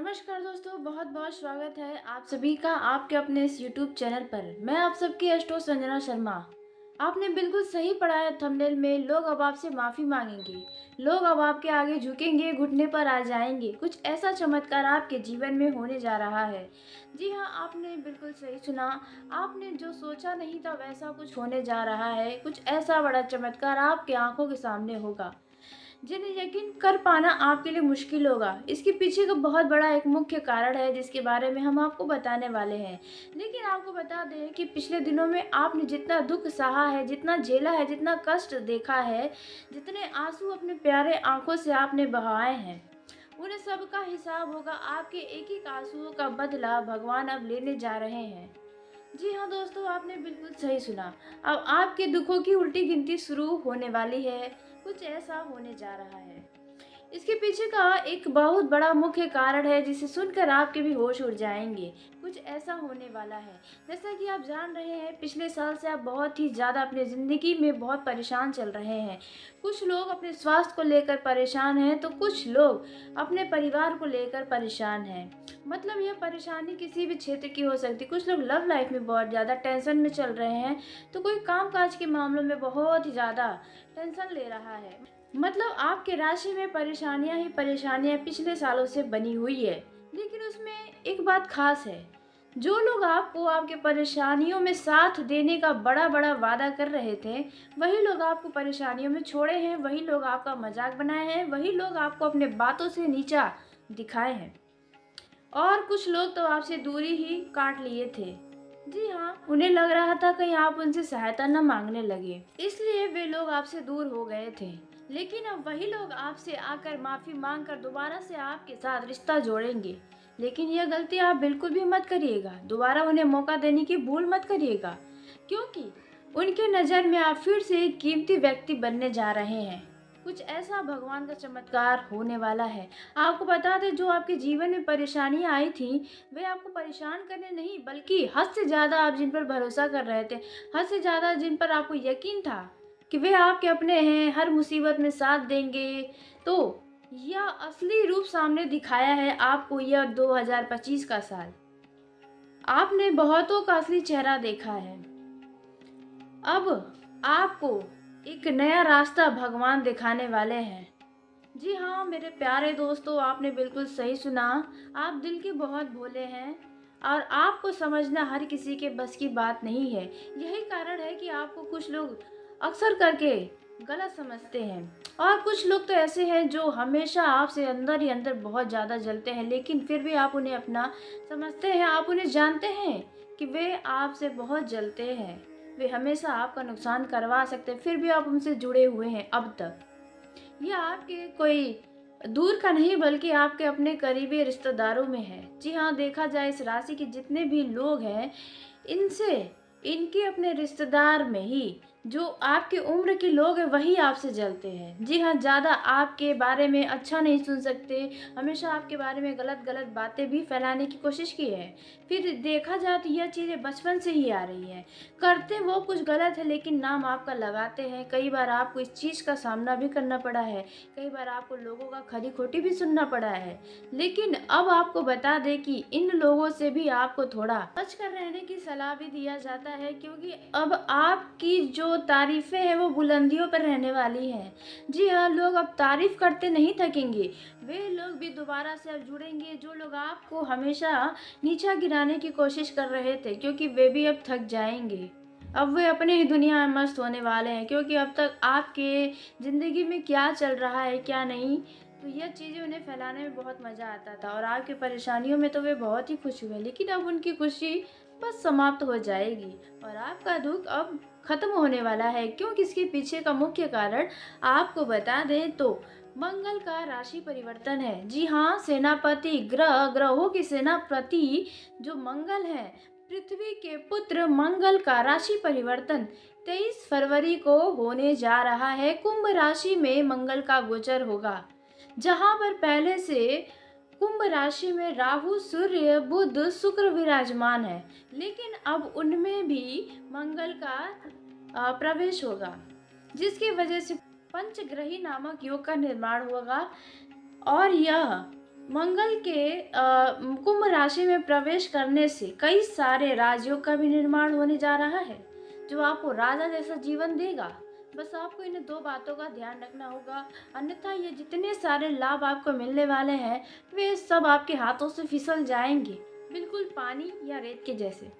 नमस्कार दोस्तों, बहुत बहुत स्वागत है आप सभी का आपके अपने इस यूट्यूब चैनल पर। मैं आप सबकी होस्ट संजना शर्मा। आपने बिल्कुल सही पढ़ा है थंबनेल में। लोग अब आपसे माफ़ी मांगेंगे, लोग अब आपके आगे झुकेंगे, घुटने पर आ जाएंगे। कुछ ऐसा चमत्कार आपके जीवन में होने जा रहा है। जी हाँ, आपने बिल्कुल सही सुना। आपने जो सोचा नहीं था वैसा कुछ होने जा रहा है। कुछ ऐसा बड़ा चमत्कार आपके आंखों के सामने होगा जिन्हें यकीन कर पाना आपके लिए मुश्किल होगा। इसके पीछे का बहुत बड़ा एक मुख्य कारण है जिसके बारे में हम आपको बताने वाले हैं। लेकिन आपको बता दें कि पिछले दिनों में आपने जितना दुख सहा है, जितना झेला है, जितना कष्ट देखा है, जितने आंसू अपने प्यारे आंखों से आपने बहाए हैं, उन्हें सब का हिसाब होगा। आपके एक एक आंसुओं का बदला भगवान अब लेने जा रहे हैं। जी हाँ दोस्तों, आपने बिल्कुल सही सुना। अब आपके दुखों की उल्टी गिनती शुरू होने वाली है। कुछ ऐसा होने जा रहा है। इसके पीछे का एक बहुत बड़ा मुख्य कारण है जिसे सुनकर आपके भी होश उड़ जाएंगे। कुछ ऐसा होने वाला है। जैसा कि आप जान रहे हैं, पिछले साल से आप बहुत ही ज़्यादा अपनी ज़िंदगी में बहुत परेशान चल रहे हैं। कुछ लोग अपने स्वास्थ्य को लेकर परेशान हैं, तो कुछ लोग अपने परिवार को लेकर परेशान हैं। मतलब यह परेशानी किसी भी क्षेत्र की हो सकती है। कुछ लोग लव लाइफ में बहुत ज़्यादा टेंशन में चल रहे हैं, तो कोई काम काज के मामलों में बहुत ही ज़्यादा टेंशन ले रहा है। मतलब आपके राशि में परेशानियां ही परेशानियां पिछले सालों से बनी हुई है। लेकिन उसमें एक बात खास है। जो लोग आपको आपके परेशानियों में साथ देने का बड़ा बड़ा वादा कर रहे थे, वही लोग आपको परेशानियों में छोड़े हैं, वही लोग आपका मजाक बनाए हैं, वही लोग आपको अपने बातों से नीचा दिखाए हैं। और कुछ लोग तो आपसे दूरी ही काट लिए थे। जी हाँ, उन्हें लग रहा था कहीं आप उनसे सहायता न मांगने लगे, इसलिए वे लोग आपसे दूर हो गए थे। लेकिन अब वही लोग आपसे आकर माफी मांगकर दोबारा से आपके साथ रिश्ता जोड़ेंगे। लेकिन यह गलती आप बिल्कुल भी मत करिएगा। दोबारा उन्हें मौका देने की भूल मत करिएगा, क्योंकि उनके नज़र में आप फिर से एक कीमती व्यक्ति बनने जा रहे हैं। कुछ ऐसा भगवान का चमत्कार होने वाला है। आपको बता दें, जो आपके जीवन में परेशानियां आई थी, वे आपको परेशान करने नहीं, बल्कि हद से ज़्यादा आप जिन पर भरोसा कर रहे थे, हद से ज़्यादा जिन पर आपको यकीन था कि वे आपके अपने हैं, हर मुसीबत में साथ देंगे, तो यह असली रूप सामने दिखाया है आपको। यह 2025 का साल आपने बहुतों का असली चेहरा देखा है। अब आपको एक नया रास्ता भगवान दिखाने वाले हैं। जी हाँ मेरे प्यारे दोस्तों, आपने बिल्कुल सही सुना। आप दिल के बहुत भोले हैं और आपको समझना हर किसी के बस की बात नहीं है। यही कारण है कि आपको कुछ लोग अक्सर करके गलत समझते हैं, और कुछ लोग तो ऐसे हैं जो हमेशा आपसे अंदर ही अंदर बहुत ज़्यादा जलते हैं, लेकिन फिर भी आप उन्हें अपना समझते हैं। आप उन्हें जानते हैं कि वे आपसे बहुत जलते हैं, वे हमेशा आपका नुकसान करवा सकते हैं, फिर भी आप उनसे जुड़े हुए हैं अब तक। ये आपके कोई दूर का नहीं, बल्कि आपके अपने करीबी रिश्तेदारों में है। जी हाँ, देखा जाए इस राशि के जितने भी लोग हैं, इनसे इनके अपने रिश्तेदार में ही जो आपके उम्र के लोग हैं वही आपसे जलते हैं। जी हाँ, ज़्यादा आपके बारे में अच्छा नहीं सुन सकते, हमेशा आपके बारे में गलत गलत बातें भी फैलाने की कोशिश की है। फिर देखा जाए तो यह चीज़ें बचपन से ही आ रही हैं। करते वो कुछ गलत है, लेकिन नाम आपका लगाते हैं। कई बार आपको इस चीज़ का सामना भी करना पड़ा है, कई बार आपको लोगों का खरी खोटी भी सुनना पड़ा है। लेकिन अब आपको बता दें कि इन लोगों से भी आपको थोड़ा बच कर रहने की सलाह भी दिया जाता है, क्योंकि अब आपकी जो तारीफ़ें हैं वो बुलंदियों पर रहने वाली हैं। जी हाँ, लोग अब तारीफ़ करते नहीं थकेंगे। वे लोग भी दोबारा से अब जुड़ेंगे जो लोग आपको हमेशा नीचा गिराने की कोशिश कर रहे थे, क्योंकि वे भी अब थक जाएंगे। अब वे अपने ही दुनिया में मस्त होने वाले हैं, क्योंकि अब तक आपके ज़िंदगी में क्या चल रहा है क्या नहीं, तो यह चीज़ें उन्हें फैलाने में बहुत मज़ा आता था, और आपकी परेशानियों में तो वे बहुत ही खुश हुए। लेकिन अब उनकी खुशी बस समाप्त हो जाएगी और आपका दुख अब खत्म होने वाला है। क्योंकि इसके पीछे का मुख्य कारण आपको बता दें तो मंगल का राशि परिवर्तन है। जी हाँ, सेनापति ग्रहों की सेनापति जो मंगल है, पृथ्वी के पुत्र मंगल का राशि परिवर्तन 23 फरवरी को होने जा रहा है। कुंभ राशि में मंगल का गोचर होगा, जहां पर पहले से कुंभ राशि में राहु, सूर्य, बुध, शुक्र विराजमान है, लेकिन अब उनमें भी मंगल का प्रवेश होगा, जिसकी वजह से पंचग्रही नामक योग का निर्माण होगा। और यह मंगल के कुंभ राशि में प्रवेश करने से कई सारे राजयोग का भी निर्माण होने जा रहा है, जो आपको राजा जैसा जीवन देगा। बस आपको इन दो बातों का ध्यान रखना होगा, अन्यथा ये जितने सारे लाभ आपको मिलने वाले हैं वे सब आपके हाथों से फिसल जाएंगे, बिल्कुल पानी या रेत के जैसे।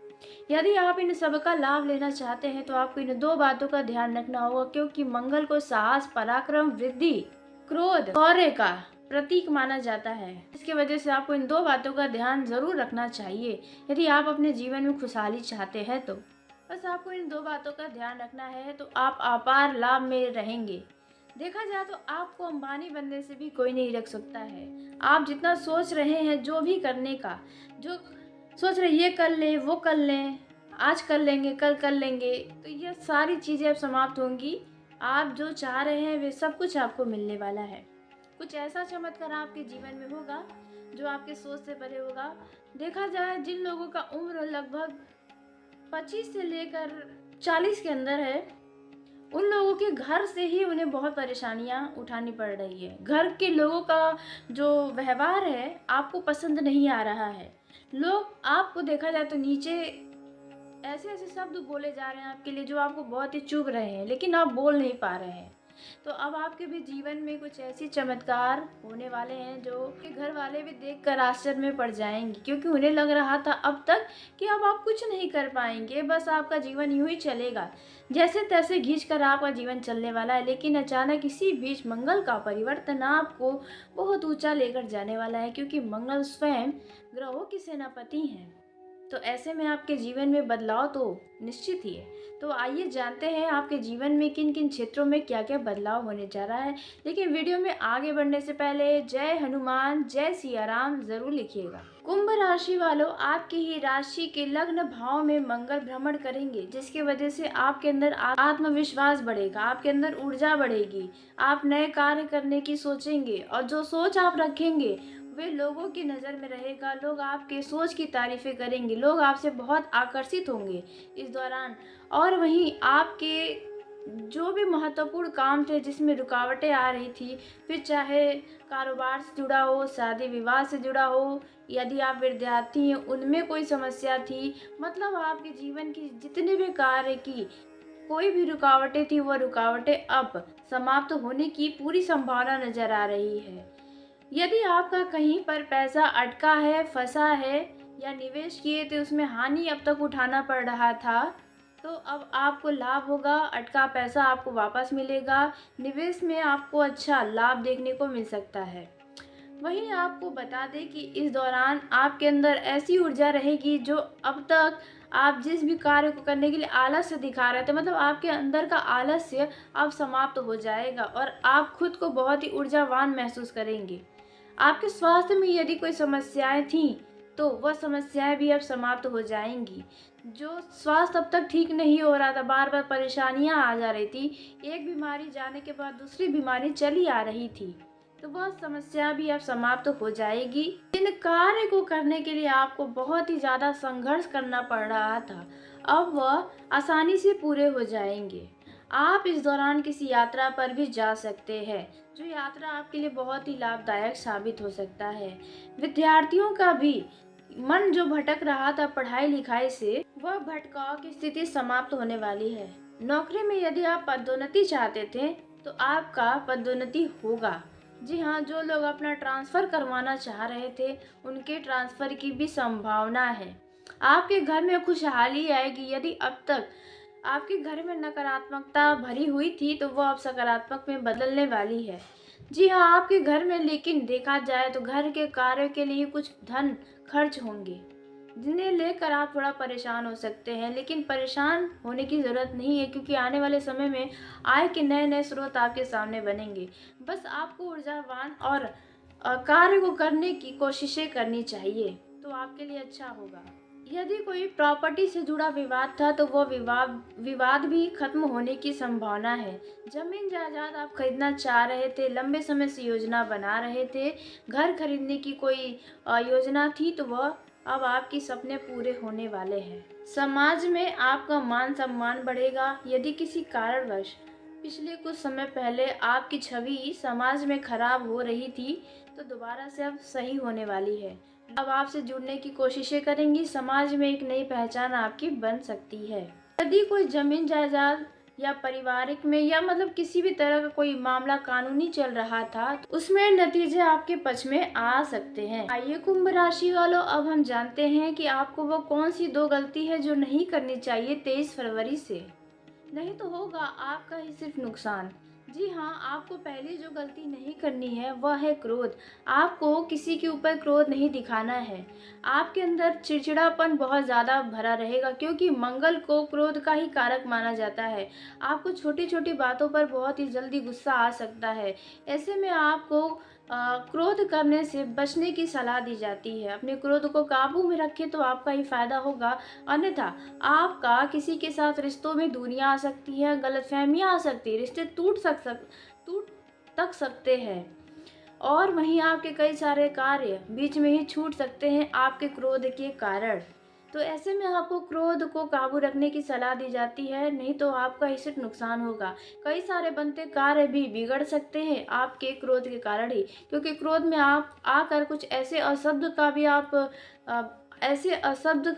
यदि आप इन सब का लाभ लेना चाहते हैं तो आपको इन दो बातों का ध्यान रखना होगा, क्योंकि मंगल को साहस, पराक्रम, वृद्धि, क्रोध, शौर्य का प्रतीक माना जाता है। इसकी वजह से आपको इन दो बातों का ध्यान जरूर रखना चाहिए यदि आप अपने जीवन में खुशहाली चाहते हैं तो। बस आपको इन दो बातों का ध्यान रखना है तो आप अपार लाभ में रहेंगे। देखा जाए तो आपको अंबानी बनने से भी कोई नहीं रख सकता है। आप जितना सोच रहे हैं जो भी करने का, जो सोच रहे ये कर लें वो कर लें, आज कर लेंगे कल कर लेंगे, तो ये सारी चीज़ें अब समाप्त होंगी। आप जो चाह रहे हैं वे सब कुछ आपको मिलने वाला है। कुछ ऐसा चमत्कार आपके जीवन में होगा जो आपके सोच से परे होगा। देखा जाए जिन लोगों का उम्र लगभग 25 से लेकर 40 के अंदर है, उन लोगों के घर से ही उन्हें बहुत परेशानियां उठानी पड़ रही है। घर के लोगों का जो व्यवहार है आपको पसंद नहीं आ रहा है। लोग आपको देखा जाए तो नीचे ऐसे ऐसे शब्द बोले जा रहे हैं आपके लिए जो आपको बहुत ही चुभ रहे हैं, लेकिन आप बोल नहीं पा रहे हैं। तो अब आपके भी जीवन में कुछ ऐसी चमत्कार होने वाले हैं जो कि घर वाले भी देखकर आश्चर्य में पड़ जाएंगे, क्योंकि उन्हें लग रहा था अब तक कि अब आप कुछ नहीं कर पाएंगे, बस आपका जीवन यूं ही चलेगा, जैसे तैसे घींच कर आपका जीवन चलने वाला है। लेकिन अचानक इसी बीच मंगल का परिवर्तन आपको बहुत ऊंचा लेकर जाने वाला है, क्योंकि मंगल स्वयं ग्रहों की सेनापति हैं। तो ऐसे में आपके जीवन में बदलाव तो निश्चित ही है। तो आइए जानते हैं आपके जीवन में किन किन क्षेत्रों में क्या क्या बदलाव होने जा रहा है। लेकिन वीडियो में आगे बढ़ने से पहले जय हनुमान जय सिया राम जरूर लिखिएगा। कुंभ राशि वालों, आपकी ही राशि के लग्न भाव में मंगल भ्रमण करेंगे, जिसकी वजह से आपके अंदर आत्मविश्वास बढ़ेगा, आपके अंदर ऊर्जा बढ़ेगी, आप नए कार्य करने की सोचेंगे और जो सोच आप रखेंगे वे लोगों की नज़र में रहेगा। लोग आपके सोच की तारीफ़ें करेंगे, लोग आपसे बहुत आकर्षित होंगे इस दौरान। और वहीं आपके जो भी महत्वपूर्ण काम थे जिसमें रुकावटें आ रही थी, फिर चाहे कारोबार से जुड़ा हो, शादी विवाह से जुड़ा हो, यदि आप विद्यार्थी हैं उनमें कोई समस्या थी, मतलब आपके जीवन की जितने भी कार्य की कोई भी रुकावटें थी वो रुकावटें अब समाप्त होने की पूरी संभावना नज़र आ रही है। यदि आपका कहीं पर पैसा अटका है, फंसा है या निवेश किए थे उसमें हानि अब तक उठाना पड़ रहा था, तो अब आपको लाभ होगा, अटका पैसा आपको वापस मिलेगा, निवेश में आपको अच्छा लाभ देखने को मिल सकता है। वहीं आपको बता दें कि इस दौरान आपके अंदर ऐसी ऊर्जा रहेगी जो अब तक आप जिस भी कार्य को करने के लिए आलस्य दिखा रहे थे, मतलब आपके अंदर का आलस्य अब समाप्त हो जाएगा और आप खुद को बहुत ही ऊर्जावान महसूस करेंगे। आपके स्वास्थ्य में यदि कोई समस्याएं थीं तो वह समस्याएं भी अब समाप्त हो जाएंगी। जो स्वास्थ्य अब तक ठीक नहीं हो रहा था, बार बार परेशानियां आ जा रही थी, एक बीमारी जाने के बाद दूसरी बीमारी चली आ रही थी, तो वह समस्या भी अब समाप्त हो जाएगी। इन कार्य को करने के लिए आपको बहुत ही ज़्यादा संघर्ष करना पड़ रहा था, अब वह आसानी से पूरे हो जाएंगे। आप इस दौरान किसी यात्रा पर भी जा सकते हैं, जो यात्रा आपके लिए बहुत ही लाभदायक साबित हो सकता है। विद्यार्थियों का भी मन जो भटक रहा था पढ़ाई लिखाई से, वह भटकाव की स्थिति समाप्त होने वाली है। नौकरी में यदि आप पदोन्नति चाहते थे तो आपका पदोन्नति होगा। जी हाँ, जो लोग अपना ट्रांसफ़र करवाना चाह रहे थे उनके ट्रांसफ़र की भी संभावना है। आपके घर में खुशहाली आएगी। यदि अब तक आपके घर में नकारात्मकता भरी हुई थी तो वो अब सकारात्मक में बदलने वाली है। जी हाँ, आपके घर में लेकिन देखा जाए तो घर के कार्य के लिए कुछ धन खर्च होंगे, जिन्हें लेकर आप थोड़ा परेशान हो सकते हैं, लेकिन परेशान होने की ज़रूरत नहीं है, क्योंकि आने वाले समय में आय के नए नए स्रोत आपके सामने बनेंगे। बस आपको ऊर्जावान और कार्य को करने की कोशिशें करनी चाहिए, तो आपके लिए अच्छा होगा। यदि कोई प्रॉपर्टी से जुड़ा विवाद था तो वो विवाद भी खत्म होने की संभावना है। जमीन जायदाद आप खरीदना चाह रहे थे, लंबे समय से योजना बना रहे थे, घर खरीदने की कोई योजना थी, तो वह अब आपके सपने पूरे होने वाले हैं। समाज में आपका मान सम्मान बढ़ेगा। यदि किसी कारणवश पिछले कुछ समय पहले आपकी छवि समाज में खराब हो रही थी तो दोबारा से अब सही होने वाली है। अब आपसे जुड़ने की कोशिशें करेंगी, समाज में एक नई पहचान आपकी बन सकती है। यदि कोई ज़मीन जायदाद या पारिवारिक में या मतलब किसी भी तरह का कोई मामला कानूनी चल रहा था, तो उसमें नतीजे आपके पक्ष में आ सकते हैं। आइए कुंभ राशि वालों, अब हम जानते हैं कि आपको वो कौन सी 2 गलती है जो नहीं करनी चाहिए 23 फरवरी से। नहीं तो होगा आपका ही सिर्फ नुकसान। जी हाँ, आपको पहली जो गलती नहीं करनी है वह है क्रोध। आपको किसी के ऊपर क्रोध नहीं दिखाना है। आपके अंदर चिड़चिड़ापन बहुत ज़्यादा भरा रहेगा, क्योंकि मंगल को क्रोध का ही कारक माना जाता है। आपको छोटी छोटी बातों पर बहुत ही जल्दी गुस्सा आ सकता है। ऐसे में आपको क्रोध करने से बचने की सलाह दी जाती है। अपने क्रोध को काबू में रखें तो आपका ही फायदा होगा, अन्यथा आपका किसी के साथ रिश्तों में दूरियां आ सकती हैं, गलतफहमियां आ सकती है, रिश्ते टूट तक सकते हैं। और वहीं आपके कई सारे कार्य बीच में ही छूट सकते हैं आपके क्रोध के कारण। तो ऐसे में आपको क्रोध को काबू रखने की सलाह दी जाती है, नहीं तो आपका ही सिर्फ नुकसान होगा। कई सारे बनते कार्य भी बिगड़ सकते हैं आपके क्रोध के कारण ही, क्योंकि क्रोध में आप आकर कुछ ऐसे अशब्द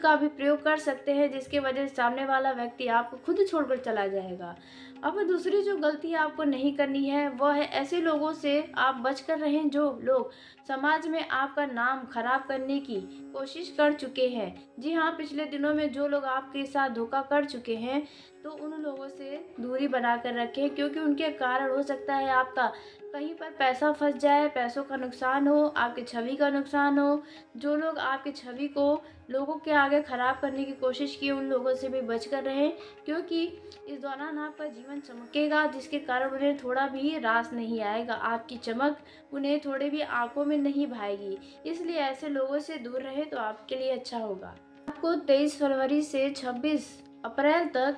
का भी प्रयोग कर सकते हैं जिसकी वजह से सामने वाला व्यक्ति आपको खुद छोड़कर चला जाएगा। अब दूसरी जो गलती आपको नहीं करनी है वह है, ऐसे लोगों से आप बचकर रहें जो लोग समाज में आपका नाम खराब करने की कोशिश कर चुके हैं। जी हाँ, पिछले दिनों में जो लोग आपके साथ धोखा कर चुके हैं, तो उन लोगों से दूरी बनाकर रखें, क्योंकि उनके कारण हो सकता है आपका कहीं पर पैसा फंस जाए, पैसों का नुकसान हो, आपकी छवि का नुकसान हो। जो लोग आपकी छवि को लोगों के आगे खराब करने की कोशिश की, उन लोगों से भी बचकर रहें, क्योंकि इस दौरान आपका जीवन चमकेगा, जिसके कारण उन्हें थोड़ा भी रास नहीं आएगा। आपकी चमक उन्हें थोड़े भी आंखों में नहीं भाएगी, इसलिए ऐसे लोगों से दूर रहे तो आपके लिए अच्छा होगा। आपको 23 फरवरी से 26 अप्रैल तक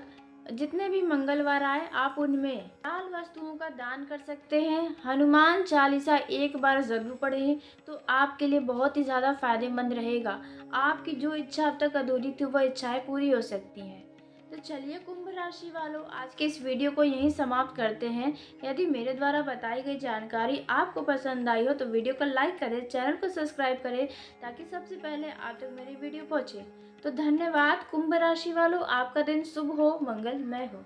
जितने भी मंगलवार आए, आप उनमें लाल वस्तुओं का दान कर सकते हैं। हनुमान चालीसा एक बार ज़रूर पढ़ें, तो आपके लिए बहुत ही ज़्यादा फायदेमंद रहेगा। आपकी जो इच्छा अब तक अधूरी थी वह इच्छाएं पूरी हो सकती हैं। तो चलिए कुंभ राशि वालों, आज के इस वीडियो को यहीं समाप्त करते हैं। यदि मेरे द्वारा बताई गई जानकारी आपको पसंद आई हो तो वीडियो को लाइक करें, चैनल को सब्सक्राइब करें, ताकि सबसे पहले आप तक मेरी वीडियो पहुंचे। तो धन्यवाद कुंभ राशि वालों, आपका दिन शुभ हो, मंगलमय हो।